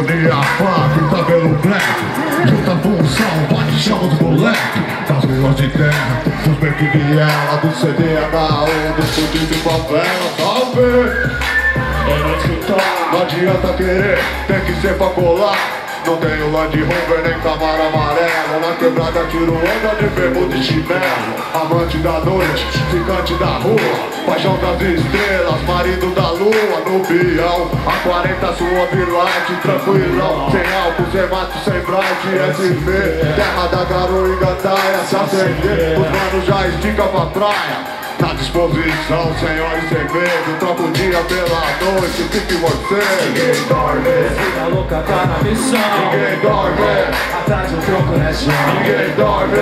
sintonia, funk, cabelo black. Junta função, bate chama dos moleque. Das ruas de terra, dos beck de viela, do CDHU, do estúdio de favela. Salve! É nós que tá, não adianta querer, tem que ser pra colar. Não tenho Land Rover nem Camaro amarelo. Na quebrada tiro onda de bermuda e chinelo. Amante da noite, ficante da rua, paixão das estrelas, marido da lua. No bião, a 40 sua Vilite, tranquilão. Sem álcool, sem mato, sem bright, SV. Terra da garoa e gandaia, se acender. Os manos já estica pra praia. Na disposição, senhor e sem medo. Troca o dia pela noite, fique você. Ninguém dorme, vida louca tá na missão. Ninguém dorme, atrás do troco é chão. ninguém dorme,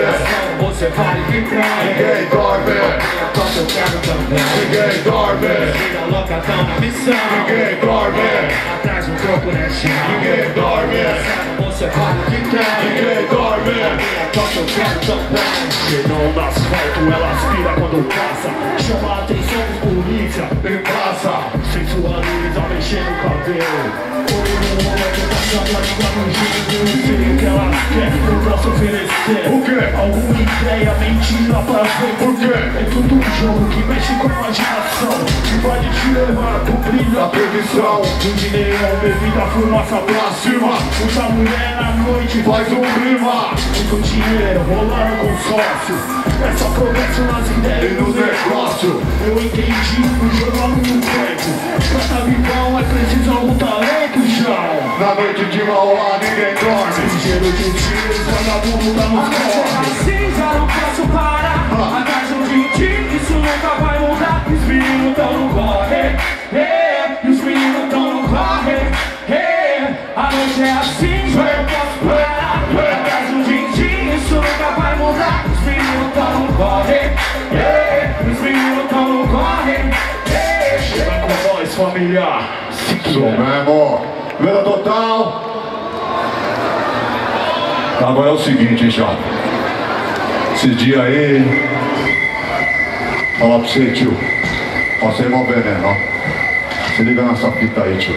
Você vale que tem. ninguém dorme, A toca eu quero também. ninguém dorme, Vida louca tá na missão. ninguém dorme, Atrás do troco é chão. ninguém dorme, Você vale que tem. ninguém dorme. A toca eu quero também. Pneu no asfalto, ela aspira quando passa. Chama a atenção dos polícia, Em praça, sensualiza, mexendo o cabelo. Olho no olho, passando a língua no gelo. Sei o que ela quer, eu posso oferecer. o quê? Alguma ideia, mentira pra ver. Por quê? É tudo um jogo que mexe com a imaginação, que pode te levar pro brilho A previsão, de neon, bebida, fumaça pra cima. Muita mulher na noite faz um clima muito dinheiro rolando consórcio. Essa promessa nas e ideias no negócio. eu entendi o jogo há muito tempo. Pra tá vivão é preciso algum talento, João. Na noite de Mauá ninguém dorme. Cheiro de tiros, vagabundo tá nos corres. Assim já não posso parar. Atrás do din-din, isso nunca vai mudar. Os meninos tão no corre, e os meninos tão no corre, a noite é assim, já não posso parar. Atrás do din-din, isso nunca vai mudar. Os meninos tão no corre, os meninos tão no corre, Chega com nós, familiar. Sou mesmo. Venda total. Agora é o seguinte, já. Esse dia aí, falar pra você, tio. Passei mal veneno, ó. Se liga nessa fita aí, tio.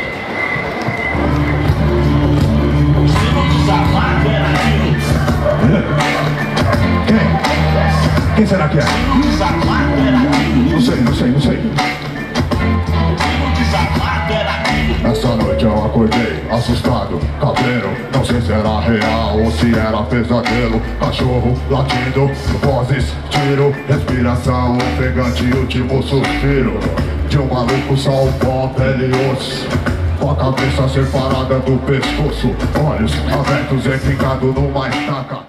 Quem será que é? Não sei, não sei, não sei. Essa noite eu acordei assustado, cabreiro. Não sei se era real ou se era pesadelo. Cachorro latindo, vozes, tiro, respiração ofegante, último suspiro de um maluco só o pó, pele e osso, com a cabeça separada do pescoço, olhos abertos e fincado numa estaca.